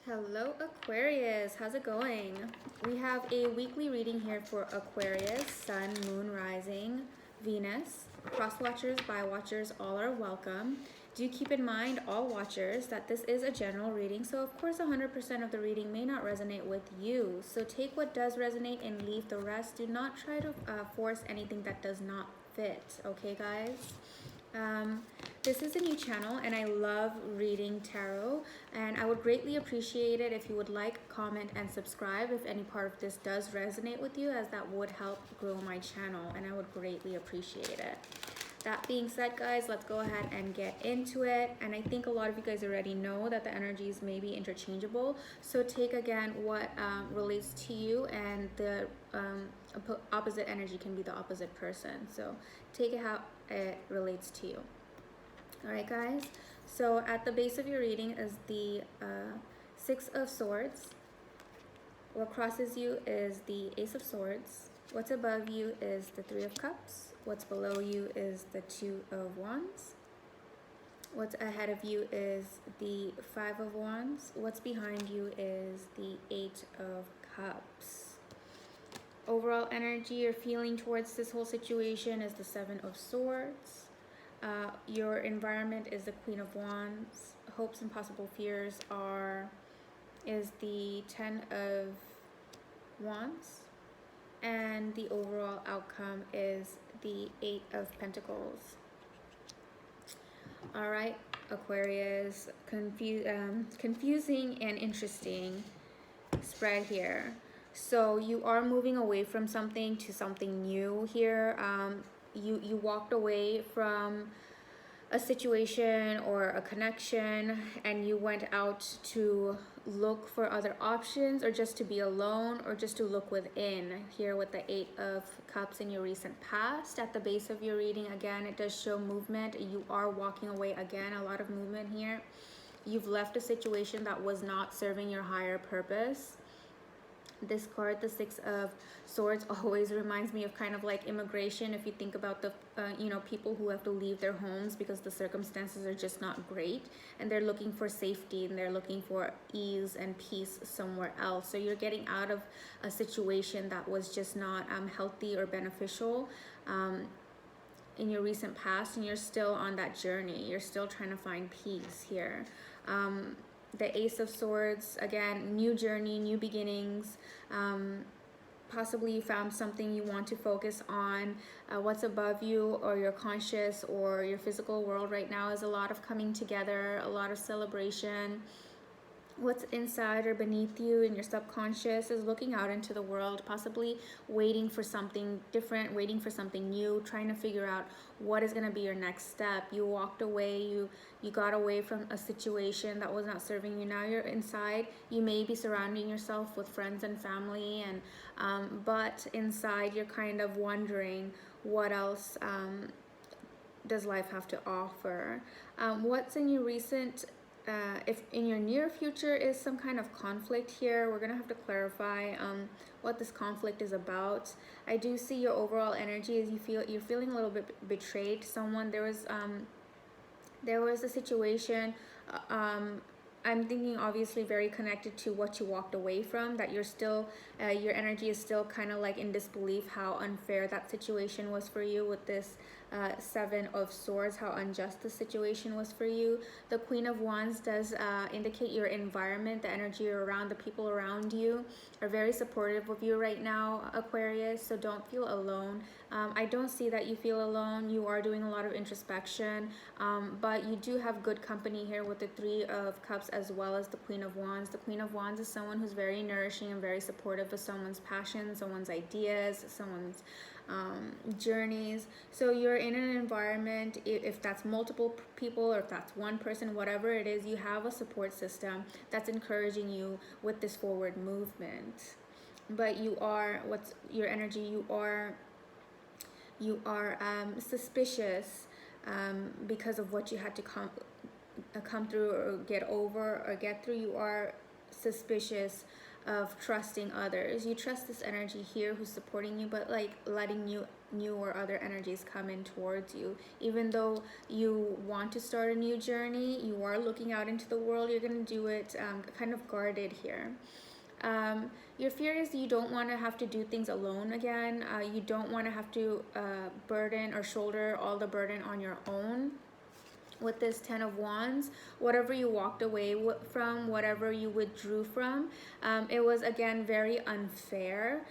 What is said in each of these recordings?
Hello Aquarius, how's it going? We have a weekly reading here for Aquarius, Sun, Moon, Rising, Venus. Cross watchers, by watchers, all are welcome. Do keep in mind, all watchers, that this is a general reading, so of course 100% of the reading may not resonate with you. So take what does resonate and leave the rest. Do not try to force anything that does not fit, okay guys? This is a new channel and I love reading tarot, and I would greatly appreciate it if you would like, comment, and subscribe if any part of this does resonate with you, as that would help grow my channel and I would greatly appreciate it. That being said, guys, let's go ahead and get into it. And I think a lot of you guys already know that the energies may be interchangeable, so take again what relates to you, and the opposite energy can be the opposite person, so take it how it relates to you. All right, guys, so at the base of your reading is the Six of Swords. What crosses you is the Ace of Swords. What's above you is the Three of Cups. What's below you is the Two of Wands. What's ahead of you is the Five of Wands. What's behind you is the Eight of Cups. Overall energy you're feeling towards this whole situation is the Seven of Swords. Your environment is the Queen of Wands. Hopes and possible fears is the Ten of Wands. And the overall outcome is the Eight of Pentacles. All right, Aquarius, confusing and interesting spread here. So you are moving away from something to something new here. You walked away from a situation or a connection and you went out to look for other options, or just to be alone, or just to look within. Here with the Eight of Cups in your recent past at the base of your reading, again, it does show movement. You are walking away, again, a lot of movement here. You've left a situation that was not serving your higher purpose. This card, the Six of Swords, always reminds me of kind of like immigration. If you think about the people who have to leave their homes because the circumstances are just not great, and they're looking for safety and they're looking for ease and peace somewhere else. So you're getting out of a situation that was just not healthy or beneficial in your recent past, and you're still on that journey. You're still trying to find peace here. The Ace of Swords, again, new journey, new beginnings. Possibly you found something you want to focus on. What's above you, or your conscious or your physical world right now, is a lot of coming together, a lot of celebration. What's inside or beneath you in your subconscious is looking out into the world, possibly waiting for something different, waiting for something new, trying to figure out what is going to be your next step. You walked away, you got away from a situation that was not serving you. Now you're inside. You may be surrounding yourself with friends and family, and but inside you're kind of wondering what else does life have to offer. What's in your recent if in your near future is some kind of conflict here, we're gonna have to clarify what this conflict is about. I do see your overall energy is you're feeling a little bit betrayed. Someone, there was a situation. I'm thinking obviously very connected to what you walked away from, that you're still, your energy is still kind of like in disbelief how unfair that situation was for you with this Seven of Swords, how unjust the situation was for you. The Queen of Wands does indicate your environment, the energy around, the people around you are very supportive of you right now, Aquarius, so don't feel alone. I don't see that you feel alone. You are doing a lot of introspection, but you do have good company here with the Three of Cups as well as the Queen of Wands. The Queen of Wands is someone who's very nourishing and very supportive of someone's passion, someone's ideas, someone's journeys. So you're in an environment, if that's multiple people or if that's one person, whatever it is, you have a support system that's encouraging you with this forward movement. But you are, what's your energy, you are suspicious because of what you had to come through or get over or get through. You are suspicious of trusting others. You trust this energy here who's supporting you, but like letting new or other energies come in towards you. Even though you want to start a new journey, you are looking out into the world, you're going to do it kind of guarded here. Your fear is you don't want to have to do things alone again. You don't want to have to burden or shoulder all the burden on your own. With this 10 of Wands, whatever you walked away from, whatever you withdrew from, it was again very unfair.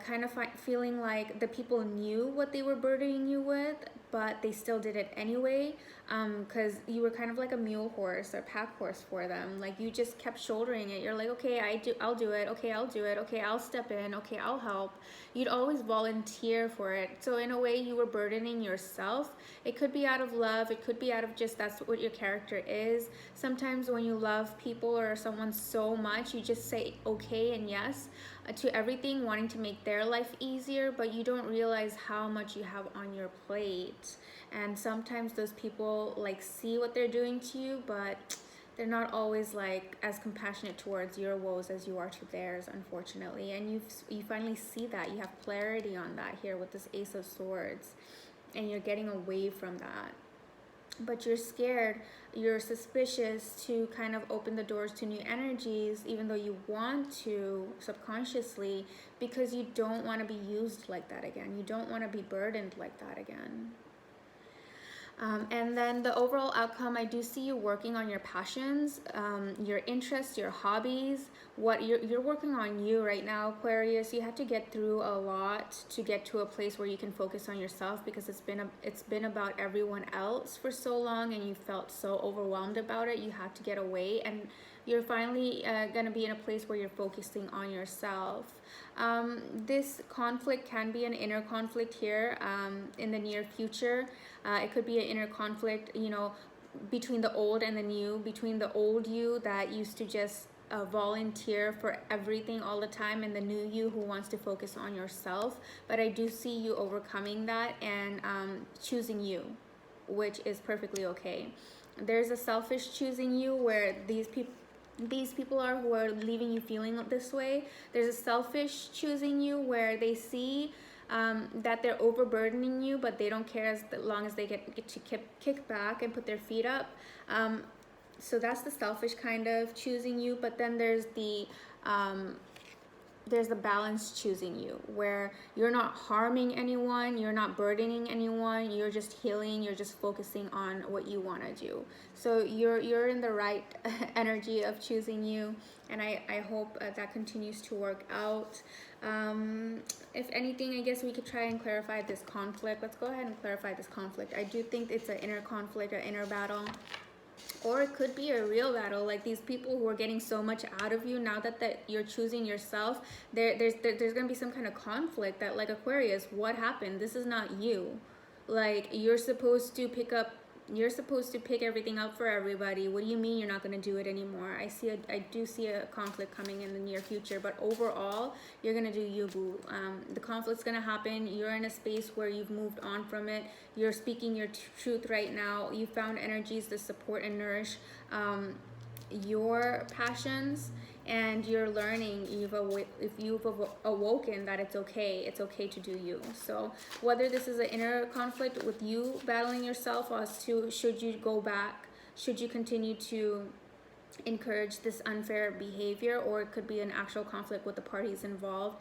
Kind of feeling like the people knew what they were burdening you with, but they still did it anyway, because you were kind of like a mule horse or pack horse for them. Like you just kept shouldering it. You're like, okay, I'll do it. Okay, I'll do it. Okay, I'll step in. Okay, I'll help. You'd always volunteer for it. So in a way, you were burdening yourself. It could be out of love. It could be out of just that's what your character is. Sometimes when you love people or someone so much, you just say okay and yes to everything, wanting to make their life easier, but you don't realize how much you have on your plate. And sometimes those people like see what they're doing to you, but they're not always like as compassionate towards your woes as you are to theirs, unfortunately. And you finally see that. You have clarity on that here with this Ace of Swords, and you're getting away from that. But you're scared, you're suspicious to kind of open the doors to new energies, even though you want to subconsciously, because you don't want to be used like that again. You don't want to be burdened like that again. And then the overall outcome, I do see you working on your passions, your interests, your hobbies, what you're working on you right now, Aquarius. You have to get through a lot to get to a place where you can focus on yourself, because it's been about everyone else for so long, and you felt so overwhelmed about it. You had to get away, and you're finally going to be in a place where you're focusing on yourself. This conflict can be an inner conflict here in the near future. It could be an inner conflict, you know, between the old and the new, between the old you that used to just volunteer for everything all the time, and the new you who wants to focus on yourself. But I do see you overcoming that and choosing you, which is perfectly okay. There's a selfish choosing you where these people are who are leaving you feeling this way. There's a selfish choosing you where they see that they're overburdening you, but they don't care as long as they get to kick back and put their feet up. So that's the selfish kind of choosing you. But then there's the balanced choosing you, where you're not harming anyone, you're not burdening anyone, you're just healing, you're just focusing on what you want to do. So you're in the right energy of choosing you, and I hope that continues to work out. If anything, I guess we could try and clarify this conflict. Let's go ahead and clarify this conflict. I do think it's an inner conflict, an inner battle. Or it could be a real battle, like these people who are getting so much out of you now that you're choosing yourself. There's going to be some kind of conflict that, like, Aquarius, what happened? This is not you. Like, you're supposed to pick everything up for everybody. What do you mean you're not going to do it anymore? I do see a conflict coming in the near future, but overall, you're going to do you, boo. The conflict's going to happen. You're in a space where you've moved on from it. You're speaking your truth right now. You found energies to support and nourish your passions, and you're learning, if you've awoken that it's okay to do you. So whether this is an inner conflict with you battling yourself as to should you go back, should you continue to encourage this unfair behavior, or it could be an actual conflict with the parties involved,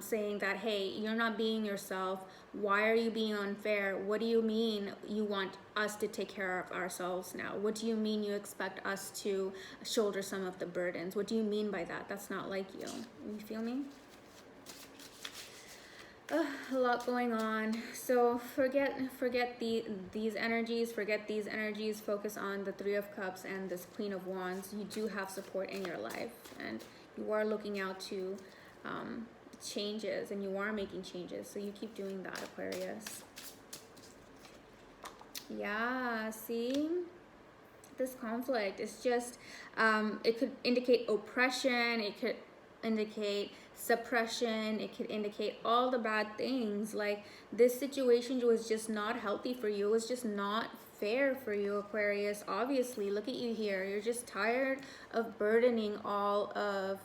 saying that, hey, you're not being yourself. Why are you being unfair? What do you mean you want us to take care of ourselves now? What do you mean you expect us to shoulder some of the burdens? What do you mean by that? That's not like you. You feel me? A lot going on. So forget these energies. Focus on the Three of Cups and this Queen of Wands. You do have support in your life, and you are looking out to changes, and you are making changes. So you keep doing that, Aquarius. Yeah, see? This conflict is just, it could indicate oppression, it could indicate suppression, it could indicate all the bad things. Like, this situation was just not healthy for you. It was just not fair for you, Aquarius. Obviously, look at you here. You're just tired of burdening all of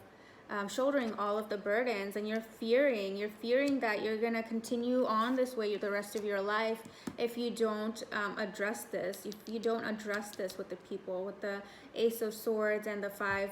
shouldering all of the burdens, and you're fearing that you're gonna continue on this way the rest of your life if you don't address this. If you don't address this with the people, with the Ace of Swords and the Five.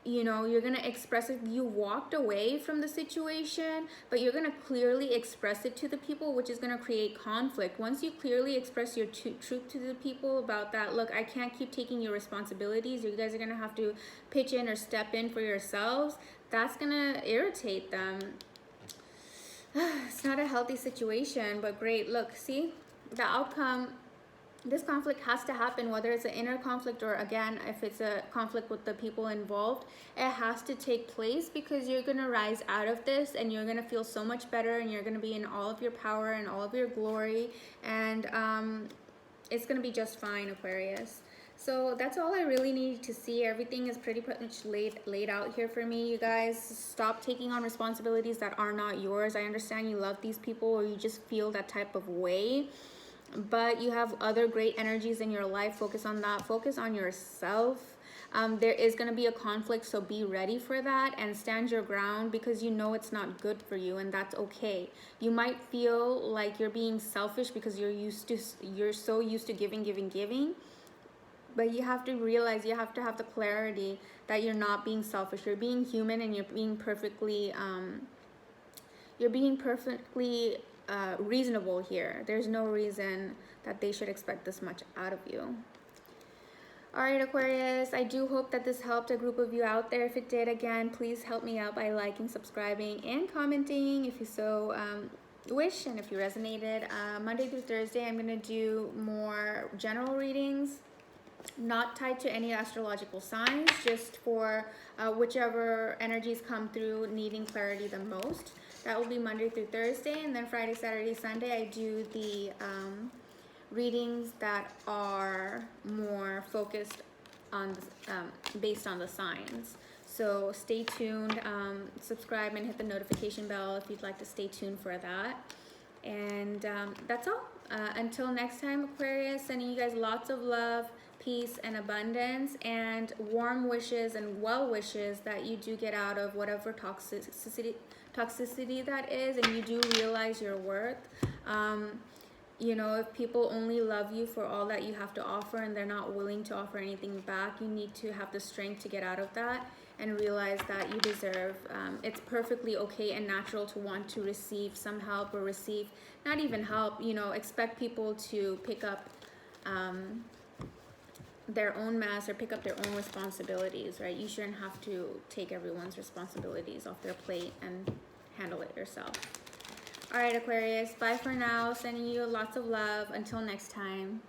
You know, you're gonna express it. You walked away from the situation, but you're gonna clearly express it to the people, which is gonna create conflict. Once you clearly express your truth to the people about that, look, I can't keep taking your responsibilities, you guys are gonna have to pitch in or step in for yourselves, that's gonna irritate them. It's not a healthy situation, but great. Look, see the outcome. This conflict has to happen, whether it's an inner conflict or, again, if it's a conflict with the people involved. It has to take place, because you're going to rise out of this and you're going to feel so much better, and you're going to be in all of your power and all of your glory, and it's going to be just fine, Aquarius. So that's all I really need to see. Everything is pretty much laid out here for me, you guys. Stop taking on responsibilities that are not yours. I understand you love these people, or you just feel that type of way, but you have other great energies in your life. Focus on that. Focus on yourself. There is going to be a conflict, so be ready for that and stand your ground, because you know it's not good for you, and that's okay. You might feel like you're being selfish because you're so used to giving, but you have to realize, you have to have the clarity that you're not being selfish. You're being human, and you're being perfectly reasonable here. There's no reason that they should expect this much out of you. All right, Aquarius, I do hope that this helped a group of you out there. If it did, again, please help me out by liking, subscribing, and commenting if you so wish, and if you resonated. Monday through Thursday, I'm going to do more general readings, not tied to any astrological signs, just for whichever energies come through needing clarity the most. That will be Monday through Thursday, and then Friday, Saturday, Sunday, I do the readings that are more focused on based on the signs. So stay tuned, subscribe and hit the notification bell if you'd like to stay tuned for that. And that's all. Until next time, Aquarius, sending you guys lots of love, peace, and abundance, and warm wishes and well wishes that you do get out of whatever toxicity that is, and you do realize your worth. You know, if people only love you for all that you have to offer, and they're not willing to offer anything back, you need to have the strength to get out of that and realize that you deserve, it's perfectly okay and natural to want to receive some help, or receive not even help, you know, expect people to pick up their own mess, or pick up their own responsibilities, right? You shouldn't have to take everyone's responsibilities off their plate and handle it yourself. All right, Aquarius, bye for now. Sending you lots of love. Until next time.